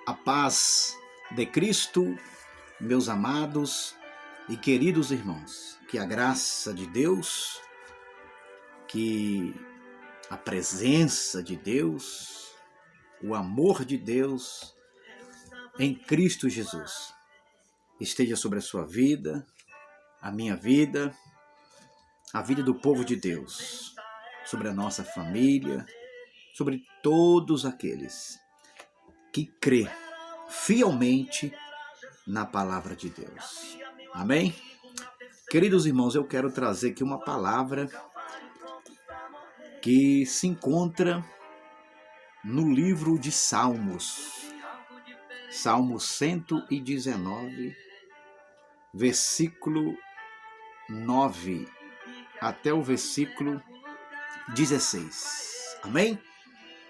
A paz de Cristo, meus amados e queridos irmãos, que a graça de Deus, que a presença de Deus, o amor de Deus em Cristo Jesus esteja sobre a sua vida, a minha vida, a vida do povo de Deus, sobre a nossa família, sobre todos aqueles que crê fielmente na palavra de Deus. Amém? Queridos irmãos, eu quero trazer aqui uma palavra que se encontra no livro de Salmos. Salmo 119, versículo 9 até o versículo 16. Amém?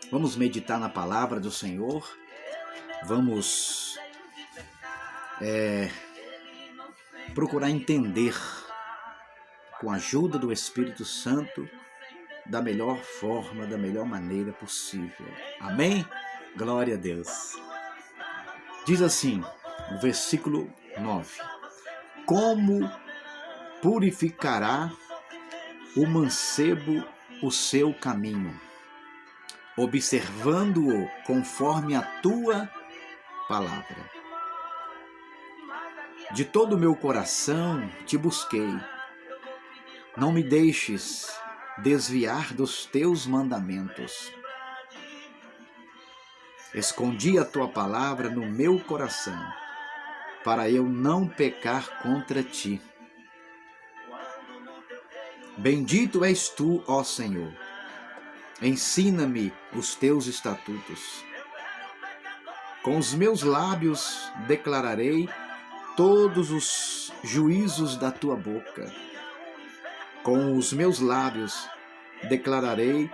Vamos meditar na palavra do Senhor. Vamos procurar entender, com a ajuda do Espírito Santo, da melhor forma, da melhor maneira possível. Amém? Glória a Deus. Diz assim, o versículo 9: Como purificará o mancebo o seu caminho, observando-o conforme a tua palavra. De todo o meu coração te busquei. Não me deixes desviar dos teus mandamentos. Escondi a tua palavra no meu coração, para eu não pecar contra ti. Bendito és tu, ó Senhor. Ensina-me os teus estatutos. Com os meus lábios declararei todos os juízos da tua boca. Com os meus lábios declararei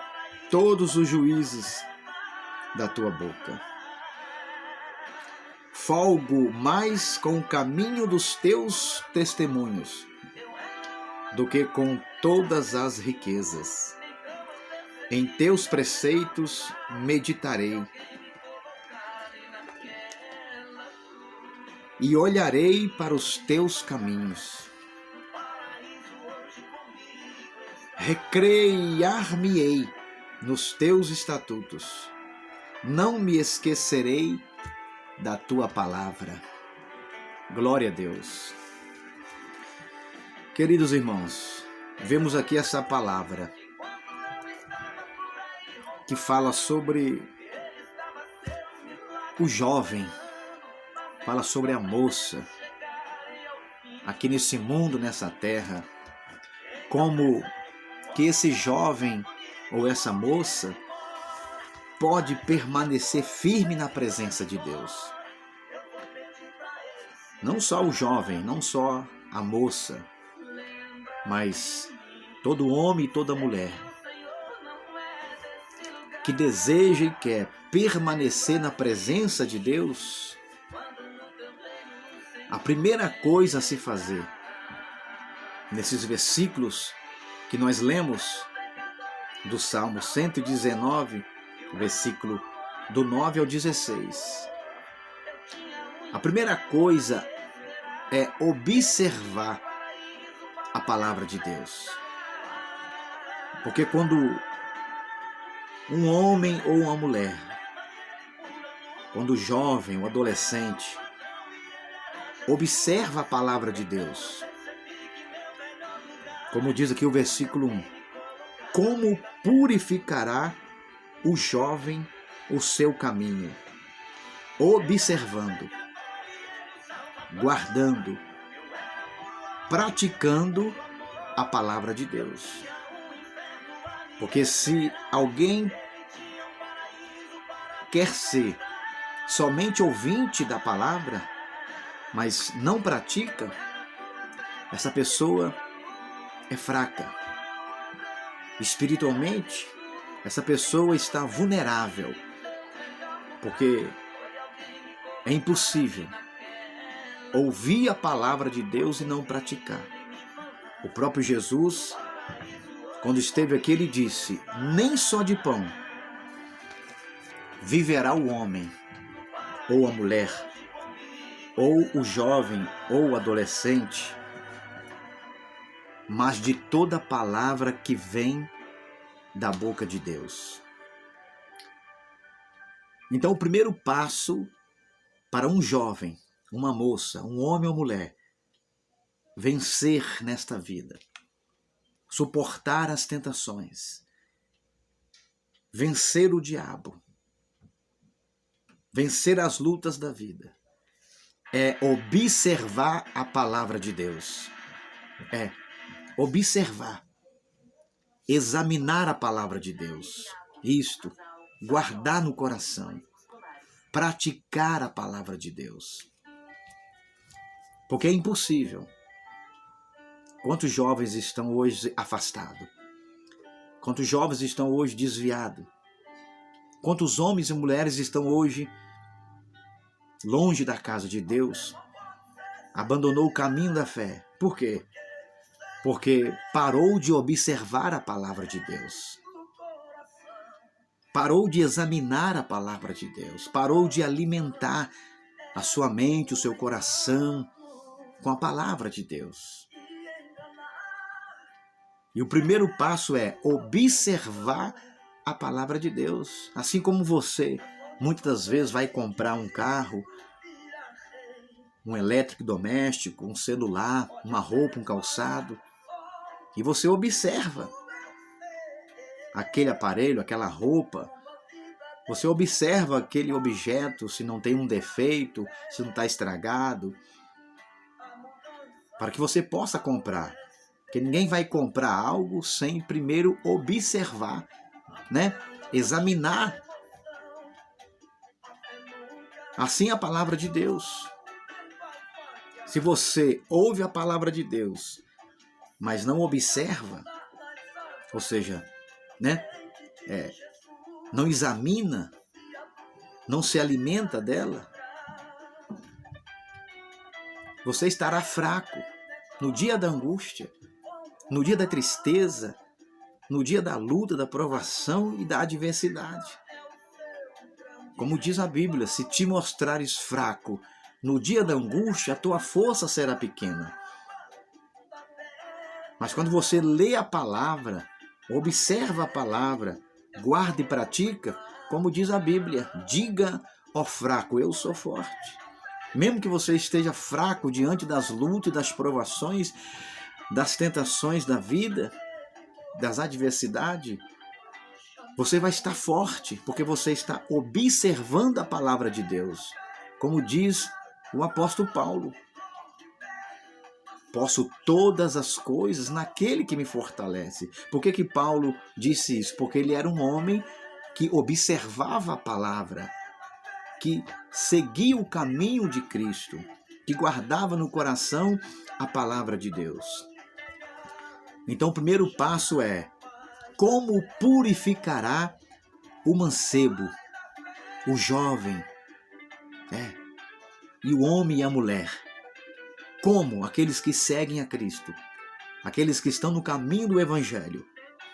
todos os juízes da tua boca. Folgo mais com o caminho dos teus testemunhos do que com todas as riquezas. Em teus preceitos meditarei e olharei para os teus caminhos. Recrear-me-ei nos teus estatutos. Não me esquecerei da tua palavra. Glória a Deus. Queridos irmãos, vemos aqui essa palavra que fala sobre o jovem, fala sobre a moça, aqui nesse mundo, nessa terra, como que esse jovem ou essa moça pode permanecer firme na presença de Deus. Não só o jovem, não só a moça, mas todo homem e toda mulher que deseja e quer permanecer na presença de Deus, a primeira coisa a se fazer, nesses versículos que nós lemos do Salmo 119, versículo do 9 ao 16, a primeira coisa é observar a palavra de Deus. Porque quando um homem ou uma mulher, quando o jovem, o adolescente, observa a palavra de Deus, como diz aqui o versículo 1, como purificará o jovem o seu caminho, observando, guardando, praticando a palavra de Deus. Porque se alguém quer ser somente ouvinte da palavra, mas não pratica, essa pessoa é fraca. Espiritualmente, essa pessoa está vulnerável, porque é impossível ouvir a palavra de Deus e não praticar. O próprio Jesus, quando esteve aqui, ele disse: nem só de pão viverá o homem, ou a mulher, ou o jovem ou o adolescente, mas de toda palavra que vem da boca de Deus. Então, o primeiro passo para um jovem, uma moça, um homem ou mulher, vencer nesta vida, suportar as tentações, vencer o diabo, vencer as lutas da vida, é observar a palavra de Deus. É observar, examinar a palavra de Deus. Isto, guardar no coração, praticar a palavra de Deus. Porque é impossível. Quantos jovens estão hoje afastados? Quantos jovens estão hoje desviados? Quantos homens e mulheres estão hoje longe da casa de Deus? Abandonou o caminho da fé. Por quê? Porque parou de observar a palavra de Deus. Parou de examinar a palavra de Deus. Parou de alimentar a sua mente, o seu coração com a palavra de Deus. E o primeiro passo é observar a palavra de Deus. Assim como você, muitas das vezes, vai comprar um carro, um eletrodoméstico, um celular, uma roupa, um calçado, e você observa aquele aparelho, aquela roupa, você observa aquele objeto, se não tem um defeito, se não está estragado, para que você possa comprar. Porque ninguém vai comprar algo sem primeiro observar, né? Examinar. Assim a palavra de Deus. Se você ouve a palavra de Deus, mas não observa, ou seja, né? Não examina, não se alimenta dela, você estará fraco no dia da angústia, no dia da tristeza, no dia da luta, da provação e da adversidade. Como diz a Bíblia, se te mostrares fraco no dia da angústia, a tua força será pequena. Mas quando você lê a palavra, observa a palavra, guarda e pratica, como diz a Bíblia, diga ao fraco, eu sou forte. Mesmo que você esteja fraco diante das lutas, das provações, das tentações da vida, das adversidades, você vai estar forte, porque você está observando a palavra de Deus. Como diz o apóstolo Paulo, posso todas as coisas naquele que me fortalece. Por que Paulo disse isso? Porque ele era um homem que observava a palavra, que seguia o caminho de Cristo, que guardava no coração a palavra de Deus. Então o primeiro passo é: como purificará o mancebo, o jovem, e o homem e a mulher? Como? Aqueles que seguem a Cristo, aqueles que estão no caminho do Evangelho.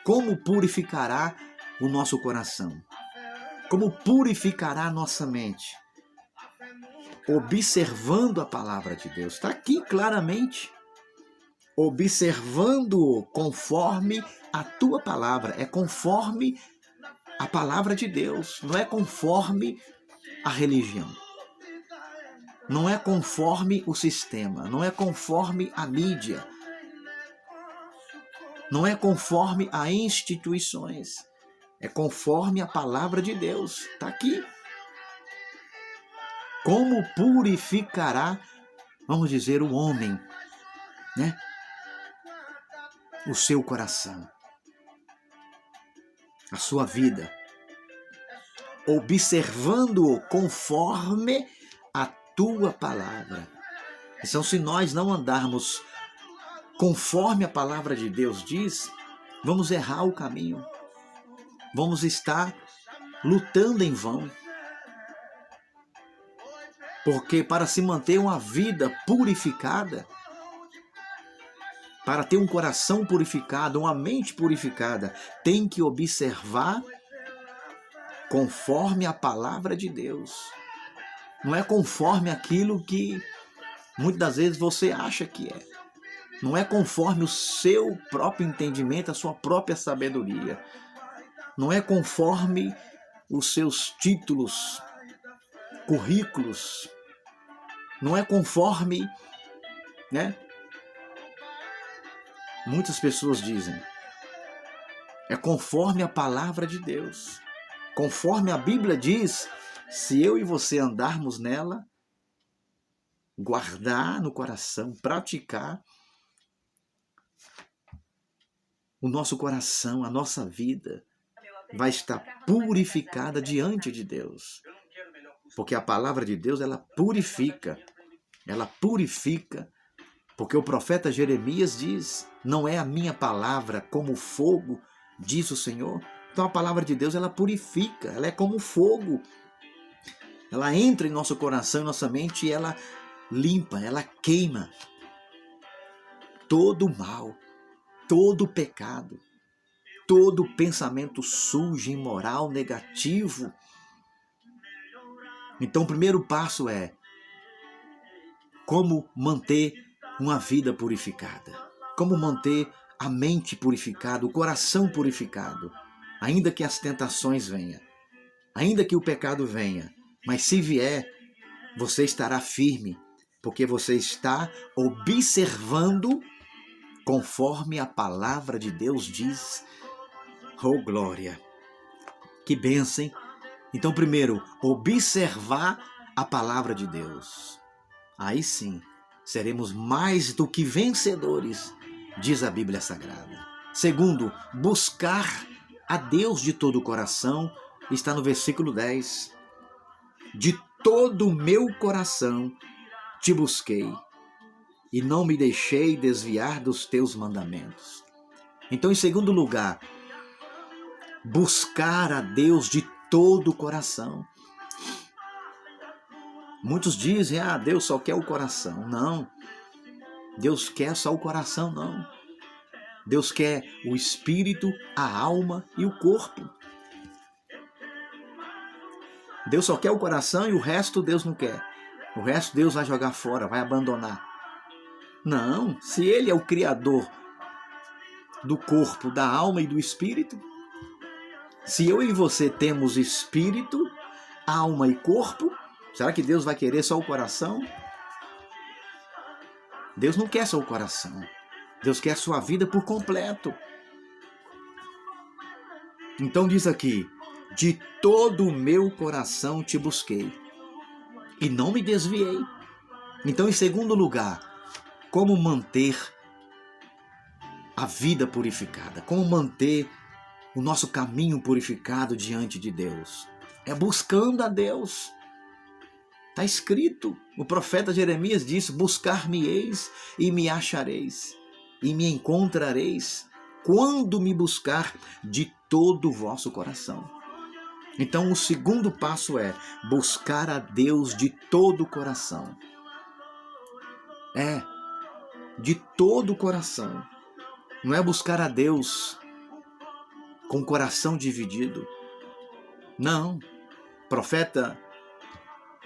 Como purificará o nosso coração? Como purificará a nossa mente? Observando a palavra de Deus. Está aqui claramente. Observando conforme a tua palavra. É conforme a palavra de Deus. Não é conforme a religião. Não é conforme o sistema. Não é conforme a mídia. Não é conforme a instituições. É conforme a palavra de Deus. Está aqui. Como purificará, vamos dizer, o homem, né? O seu coração, a sua vida, observando-o conforme a tua palavra. Então, se nós não andarmos conforme a palavra de Deus diz, vamos errar o caminho, vamos estar lutando em vão. Porque para se manter uma vida purificada, para ter um coração purificado, uma mente purificada, tem que observar conforme a palavra de Deus. Não é conforme aquilo que muitas das vezes você acha que é. Não é conforme o seu próprio entendimento, a sua própria sabedoria. Não é conforme os seus títulos, currículos. Não é conforme, né? Muitas pessoas dizem. É conforme a palavra de Deus. Conforme a Bíblia diz, se eu e você andarmos nela, guardar no coração, praticar, o nosso coração, a nossa vida vai estar purificada diante de Deus. Porque a palavra de Deus, ela purifica. Ela purifica. Porque o profeta Jeremias diz, não é a minha palavra como fogo, diz o Senhor. Então a palavra de Deus, ela purifica, ela é como fogo. Ela entra em nosso coração, em nossa mente, e ela limpa, ela queima todo o mal, todo o pecado, todo o pensamento sujo, imoral, negativo. Então o primeiro passo é como manter uma vida purificada, como manter a mente purificada, o coração purificado, ainda que as tentações venham, ainda que o pecado venha, mas se vier, você estará firme, porque você está observando conforme a palavra de Deus diz. Oh, glória! Que bênção, hein? Então, primeiro, observar a palavra de Deus. Aí sim, seremos mais do que vencedores, diz a Bíblia Sagrada. Segundo, buscar a Deus de todo o coração, está no versículo 10. De todo o meu coração te busquei, e não me deixei desviar dos teus mandamentos. Então, em segundo lugar, buscar a Deus de todo o coração. Muitos dizem, Deus só quer o coração. Não, Deus quer só o coração, não. Deus quer o espírito, a alma e o corpo. Deus só quer o coração e o resto Deus não quer. O resto Deus vai jogar fora, vai abandonar. Não, se Ele é o Criador do corpo, da alma e do espírito, se eu e você temos espírito, alma e corpo, será que Deus vai querer só o coração? Deus não quer só o coração. Deus quer a sua vida por completo. Então diz aqui, de todo o meu coração te busquei e não me desviei. Então, em segundo lugar, como manter a vida purificada? Como manter o nosso caminho purificado diante de Deus? É buscando a Deus. Está escrito, o profeta Jeremias disse, buscar-me-eis e me achareis, e me encontrareis, quando me buscar de todo o vosso coração. Então o segundo passo é buscar a Deus de todo o coração. De todo o coração. Não é buscar a Deus com o coração dividido. Não. O profeta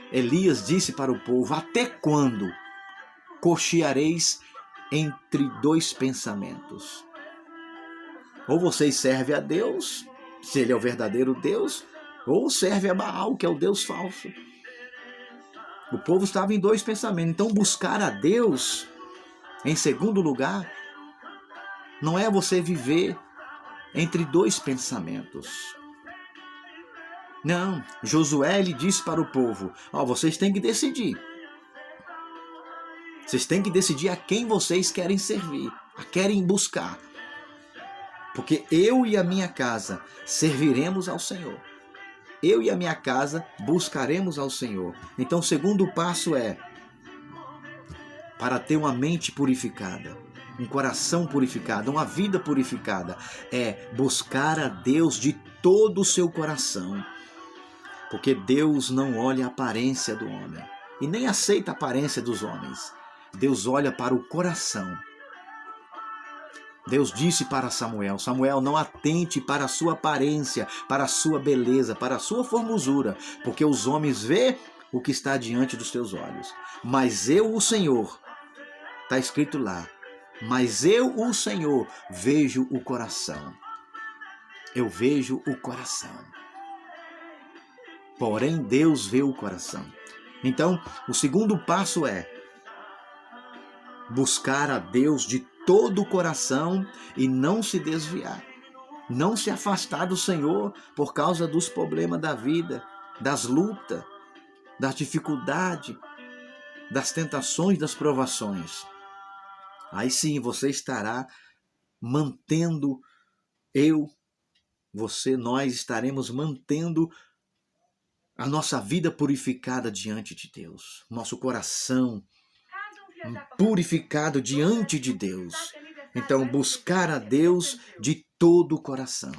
Elias disse para o povo, até quando cocheareis entre dois pensamentos? Ou vocês servem a Deus, se Ele é o verdadeiro Deus, ou serve a Baal, que é o Deus falso. O povo estava em dois pensamentos. Então buscar a Deus, em segundo lugar, não é você viver entre dois pensamentos. Não, Josué lhe disse para o povo, vocês têm que decidir. Vocês têm que decidir a quem vocês querem servir, a querem buscar. Porque eu e a minha casa serviremos ao Senhor. Eu e a minha casa buscaremos ao Senhor. Então o segundo passo é, para ter uma mente purificada, um coração purificado, uma vida purificada, é buscar a Deus de todo o seu coração. Porque Deus não olha a aparência do homem e nem aceita a aparência dos homens. Deus olha para o coração. Deus disse para Samuel, Samuel, não atente para a sua aparência, para a sua beleza, para a sua formosura, porque os homens vê o que está diante dos teus olhos. Mas eu, o Senhor, está escrito lá, mas eu, o Senhor, vejo o coração. Eu vejo o coração. Porém, Deus vê o coração. Então, o segundo passo é buscar a Deus de todo o coração e não se desviar. Não se afastar do Senhor por causa dos problemas da vida, das lutas, das dificuldades, das tentações, das provações. Aí sim você estará mantendo, você, nós estaremos mantendo a nossa vida purificada diante de Deus. Nosso coração purificado diante de Deus. Então, buscar a Deus de todo o coração.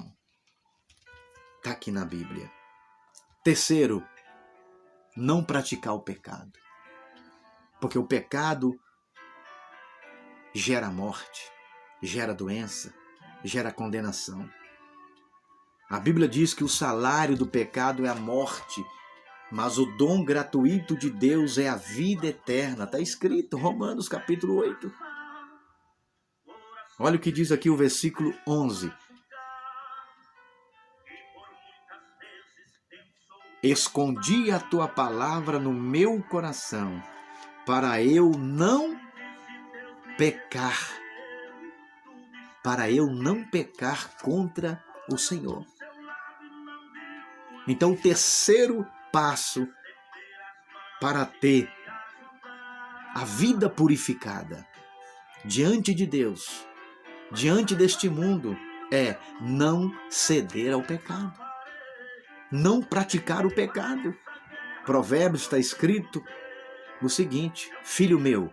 Está aqui na Bíblia. Terceiro, não praticar o pecado. Porque o pecado gera morte, gera doença, gera condenação. A Bíblia diz que o salário do pecado é a morte, mas o dom gratuito de Deus é a vida eterna. Está escrito, Romanos capítulo 8. Olha o que diz aqui o versículo 11. Escondi a tua palavra no meu coração, para eu não pecar. Para eu não pecar contra o Senhor. Então, o terceiro passo para ter a vida purificada diante de Deus, diante deste mundo, é não ceder ao pecado, não praticar o pecado. Provérbios está escrito o seguinte: filho meu,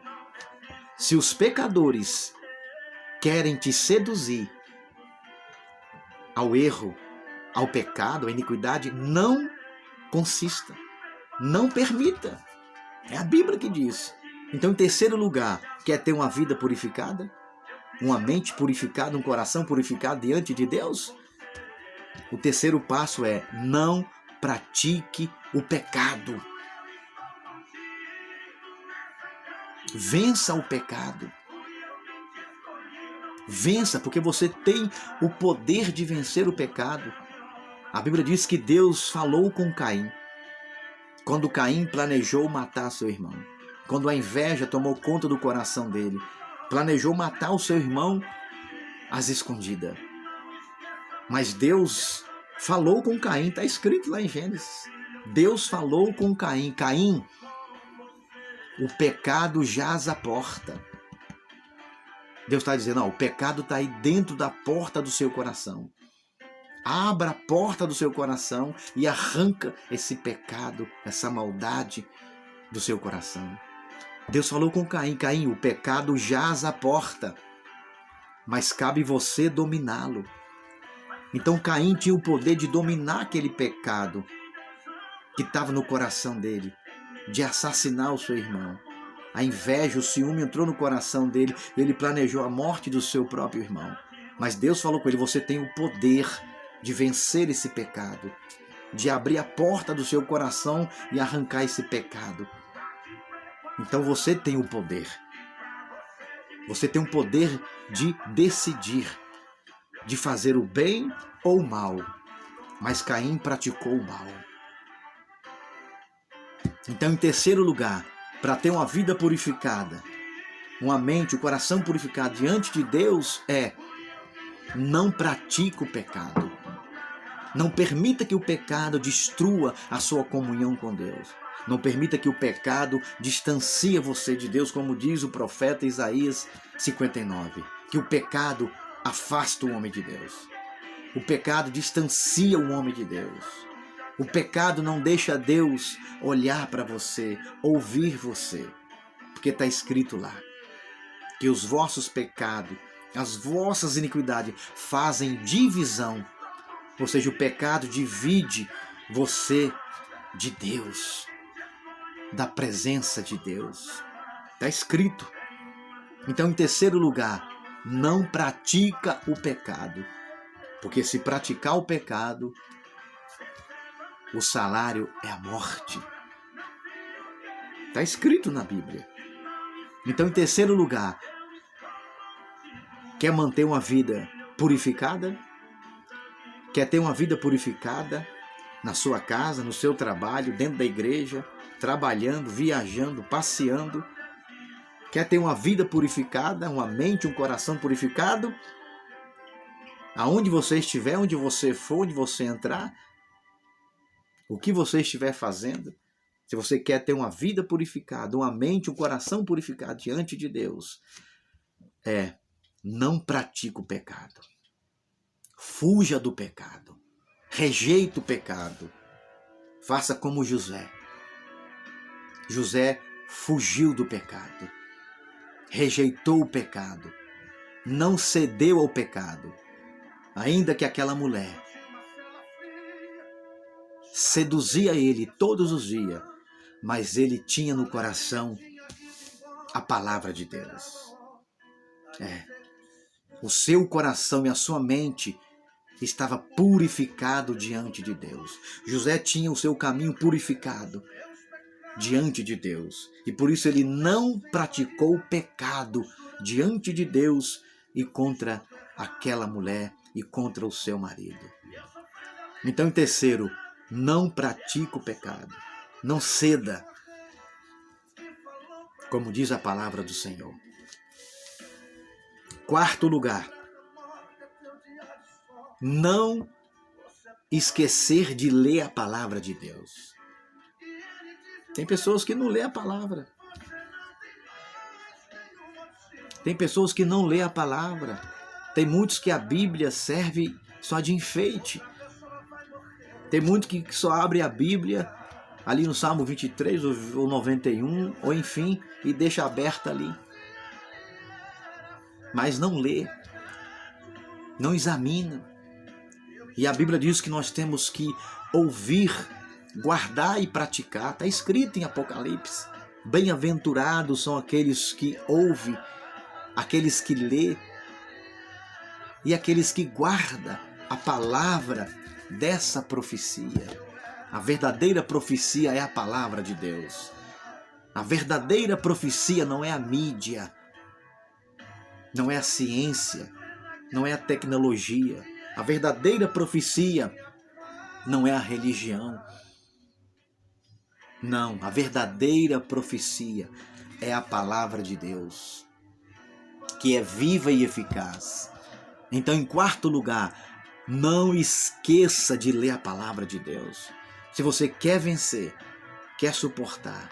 se os pecadores querem te seduzir ao erro, ao pecado, à iniquidade, não consista, não permita. É a Bíblia que diz. Então, em terceiro lugar, quer ter uma vida purificada? Uma mente purificada, um coração purificado diante de Deus? O terceiro passo é: não pratique o pecado. Vença o pecado. Vença, porque você tem o poder de vencer o pecado. A Bíblia diz que Deus falou com Caim, quando Caim planejou matar seu irmão, quando a inveja tomou conta do coração dele, planejou matar o seu irmão às escondidas. Mas Deus falou com Caim, está escrito lá em Gênesis. Deus falou com Caim: Caim, o pecado jaz à porta. Deus está dizendo: o pecado está aí dentro da porta do seu coração. Abra a porta do seu coração e arranca esse pecado, essa maldade do seu coração. Deus falou com Caim: Caim, o pecado jaz à porta, mas cabe você dominá-lo. Então Caim tinha o poder de dominar aquele pecado que estava no coração dele, de assassinar o seu irmão. A inveja, o ciúme entrou no coração dele e ele planejou a morte do seu próprio irmão. Mas Deus falou com ele: você tem o poder de vencer esse pecado, de abrir a porta do seu coração e arrancar esse pecado. Então você tem o poder. Você tem o poder de decidir, de fazer o bem ou o mal. Mas Caim praticou o mal. Então, em terceiro lugar, para ter uma vida purificada, uma mente, o coração purificado diante de Deus, não pratique o pecado. Não permita que o pecado destrua a sua comunhão com Deus. Não permita que o pecado distancie você de Deus, como diz o profeta Isaías 59. Que o pecado afasta o homem de Deus. O pecado distancia o homem de Deus. O pecado não deixa Deus olhar para você, ouvir você. Porque está escrito lá que os vossos pecados, as vossas iniquidades fazem divisão. Ou seja, o pecado divide você de Deus, da presença de Deus. Está escrito. Então, em terceiro lugar, não pratica o pecado. Porque se praticar o pecado, o salário é a morte. Está escrito na Bíblia. Então, em terceiro lugar, quer manter uma vida purificada? Quer ter uma vida purificada na sua casa, no seu trabalho, dentro da igreja, trabalhando, viajando, passeando? Quer ter uma vida purificada, uma mente, um coração purificado? Aonde você estiver, onde você for, onde você entrar, o que você estiver fazendo, se você quer ter uma vida purificada, uma mente, um coração purificado diante de Deus, não pratique o pecado. Fuja do pecado. Rejeite o pecado. Faça como José. José fugiu do pecado. Rejeitou o pecado. Não cedeu ao pecado. Ainda que aquela mulher seduzia ele todos os dias, mas ele tinha no coração a palavra de Deus. O seu coração e a sua mente estava purificado diante de Deus. José tinha o seu caminho purificado diante de Deus. E por isso ele não praticou pecado diante de Deus e contra aquela mulher e contra o seu marido. Então, em terceiro, não pratique o pecado. Não ceda, como diz a palavra do Senhor. Quarto lugar, não esquecer de ler a palavra de Deus. Tem pessoas que não lêem a palavra. Tem pessoas que não lêem a palavra. Tem muitos que a Bíblia serve só de enfeite. Tem muitos que só abrem a Bíblia ali no Salmo 23 ou 91, ou enfim, e deixa aberta ali. Mas não lê, não examina. E a Bíblia diz que nós temos que ouvir, guardar e praticar. Está escrito em Apocalipse. Bem-aventurados são aqueles que ouvem, aqueles que lê e aqueles que guardam a palavra dessa profecia. A verdadeira profecia é a palavra de Deus. A verdadeira profecia não é a mídia, não é a ciência, não é a tecnologia. A verdadeira profecia não é a religião. Não, a verdadeira profecia é a palavra de Deus, que é viva e eficaz. Então, em quarto lugar, não esqueça de ler a palavra de Deus. Se você quer vencer, quer suportar,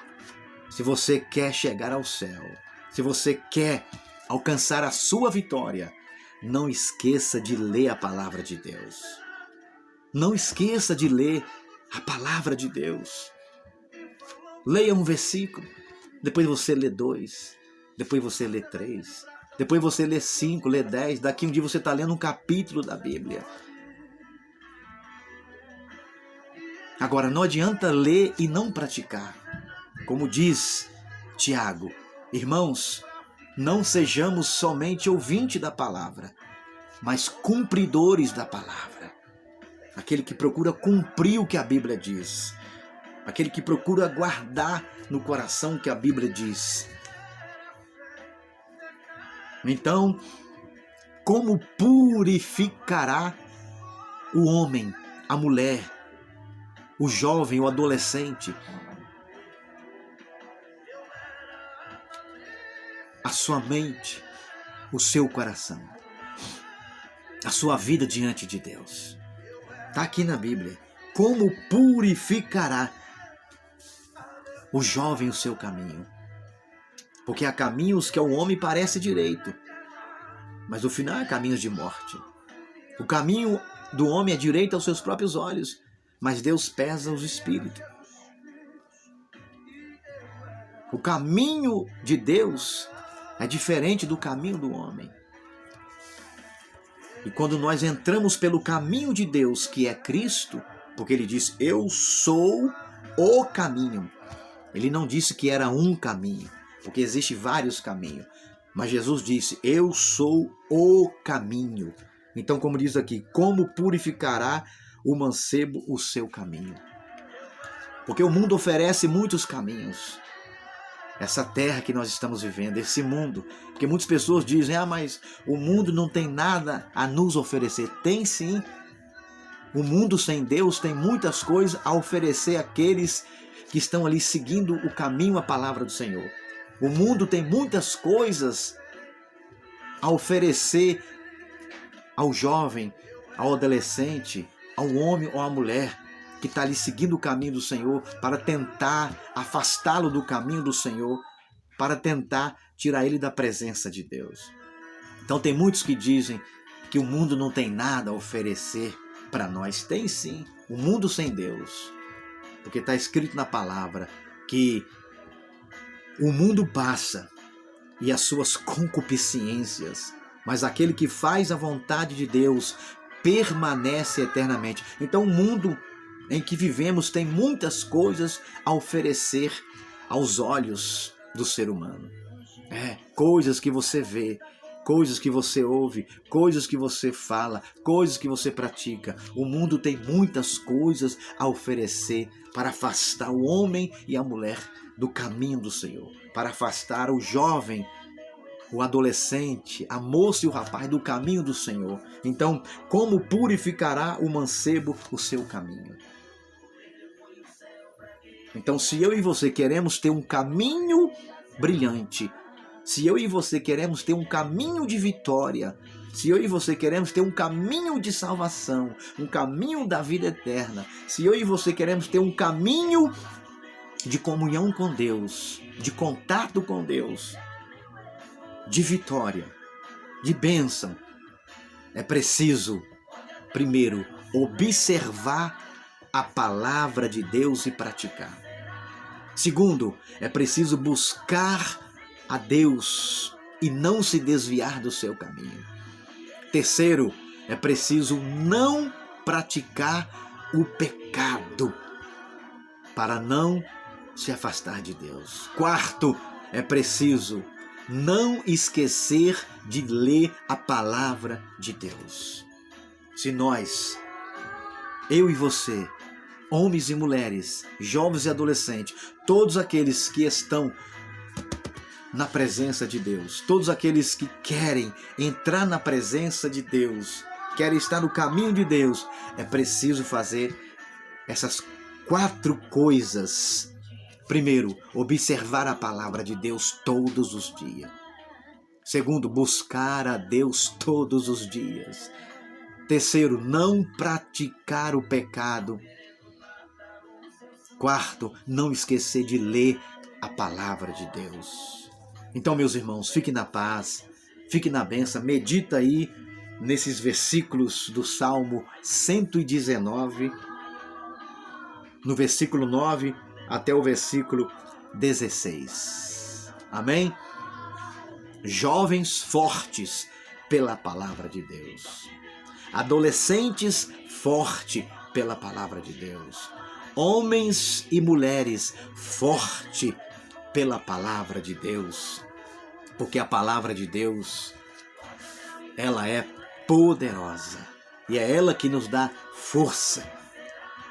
se você quer chegar ao céu, se você quer alcançar a sua vitória, não esqueça de ler a palavra de Deus. Não esqueça de ler a palavra de Deus. Leia um versículo, depois você lê 2, depois você lê 3, depois você lê 5, lê 10, daqui um dia você está lendo um capítulo da Bíblia. Agora, não adianta ler e não praticar. Como diz Tiago, irmãos, não sejamos somente ouvintes da palavra, mas cumpridores da palavra. Aquele que procura cumprir o que a Bíblia diz. Aquele que procura guardar no coração o que a Bíblia diz. Então, como purificará o homem, a mulher, o jovem, o adolescente, a sua mente, o seu coração, a sua vida diante de Deus? Está aqui na Bíblia. Como purificará o jovem o seu caminho? Porque há caminhos que ao homem parece direito, mas o final é caminhos de morte. O caminho do homem é direito aos seus próprios olhos, mas Deus pesa os espíritos. O caminho de Deus é diferente do caminho do homem. E quando nós entramos pelo caminho de Deus, que é Cristo, porque ele diz, eu sou o caminho. Ele não disse que era um caminho, porque existe vários caminhos. Mas Jesus disse, eu sou o caminho. Então, como diz aqui, como purificará o mancebo o seu caminho? Porque o mundo oferece muitos caminhos. essa terra que nós estamos vivendo, esse mundo. Porque muitas pessoas dizem, mas o mundo não tem nada a nos oferecer. Tem sim. O mundo sem Deus tem muitas coisas a oferecer àqueles que estão ali seguindo o caminho, a palavra do Senhor. O mundo tem muitas coisas a oferecer ao jovem, ao adolescente, ao homem ou à mulher que está ali seguindo o caminho do Senhor, para tentar afastá-lo do caminho do Senhor, para tentar tirar ele da presença de Deus. Então tem muitos que dizem que o mundo não tem nada a oferecer para nós. Tem sim, o mundo sem Deus. Porque está escrito na palavra que o mundo passa e as suas concupiscências, mas aquele que faz a vontade de Deus permanece eternamente. Então o mundo em que vivemos tem muitas coisas a oferecer aos olhos do ser humano. Coisas que você vê, coisas que você ouve, coisas que você fala, coisas que você pratica. O mundo tem muitas coisas a oferecer para afastar o homem e a mulher do caminho do Senhor, para afastar o jovem, o adolescente, a moça e o rapaz do caminho do Senhor. Então, como purificará o mancebo o seu caminho? Então, se eu e você queremos ter um caminho brilhante, se eu e você queremos ter um caminho de vitória, se eu e você queremos ter um caminho de salvação, um caminho da vida eterna, se eu e você queremos ter um caminho de comunhão com Deus, de contato com Deus, de vitória, de bênção, é preciso, primeiro, observar a palavra de Deus e praticar. Segundo, é preciso buscar a Deus e não se desviar do seu caminho. Terceiro, é preciso não praticar o pecado para não se afastar de Deus. Quarto, é preciso não esquecer de ler a palavra de Deus. Se nós, eu e você, homens e mulheres, jovens e adolescentes, todos aqueles que estão na presença de Deus, todos aqueles que querem entrar na presença de Deus, querem estar no caminho de Deus, é preciso fazer essas 4 coisas. Primeiro, observar a palavra de Deus todos os dias. Segundo, buscar a Deus todos os dias. Terceiro, não praticar o pecado. Quarto, não esquecer de ler a palavra de Deus. Então, meus irmãos, fique na paz, fique na bênção, medita aí nesses versículos do Salmo 119, no versículo 9 até o versículo 16. Amém? Jovens fortes pela palavra de Deus. Adolescentes fortes pela palavra de Deus. Homens e mulheres fortes pela palavra de Deus. Porque a palavra de Deus, ela é poderosa. E é ela que nos dá força.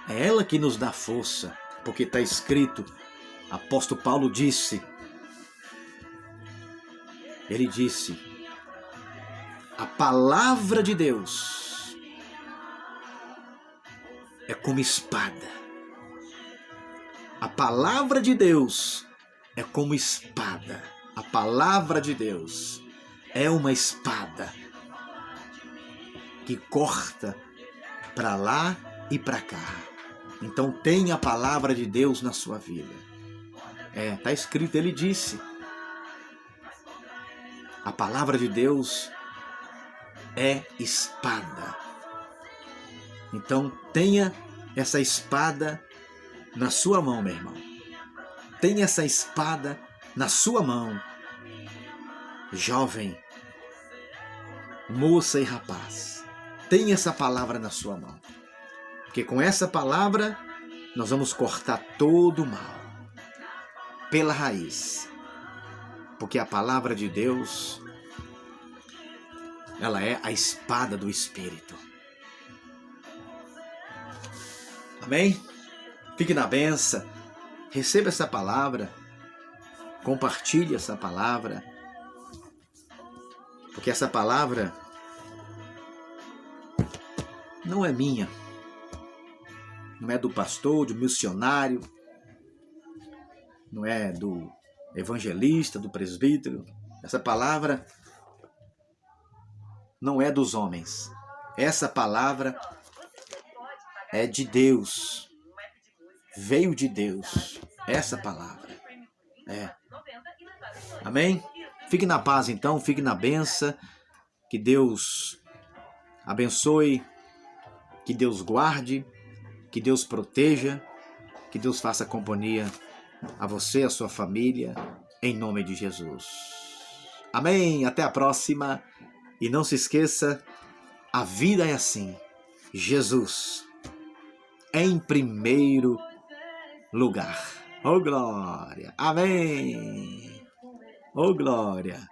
É ela que nos dá força. Porque está escrito, apóstolo Paulo disse, ele disse, a palavra de Deus é como espada. A palavra de Deus é como espada. A palavra de Deus é uma espada que corta para lá e para cá. Então tenha a palavra de Deus na sua vida. Está escrito, ele disse. A palavra de Deus é espada. Então tenha essa espada na sua mão, meu irmão. Tenha essa espada na sua mão. Jovem, moça e rapaz, tenha essa palavra na sua mão. Porque com essa palavra nós vamos cortar todo o mal pela raiz. Porque a palavra de Deus, ela é a espada do Espírito. Amém? Fique na bênção. Receba essa palavra. Compartilhe essa palavra, porque essa palavra não é minha, não é do pastor, do missionário, não é do evangelista, do presbítero. Essa palavra não é dos homens. Essa palavra é de Deus. Veio de Deus. Essa palavra. Amém? Fique na paz então, fique na bênção. Que Deus abençoe, que Deus guarde, que Deus proteja, que Deus faça companhia a você, a sua família, em nome de Jesus. Amém? Até a próxima. E não se esqueça, a vida é assim. Jesus em primeiro lugar. Oh glória! Amém! Oh glória!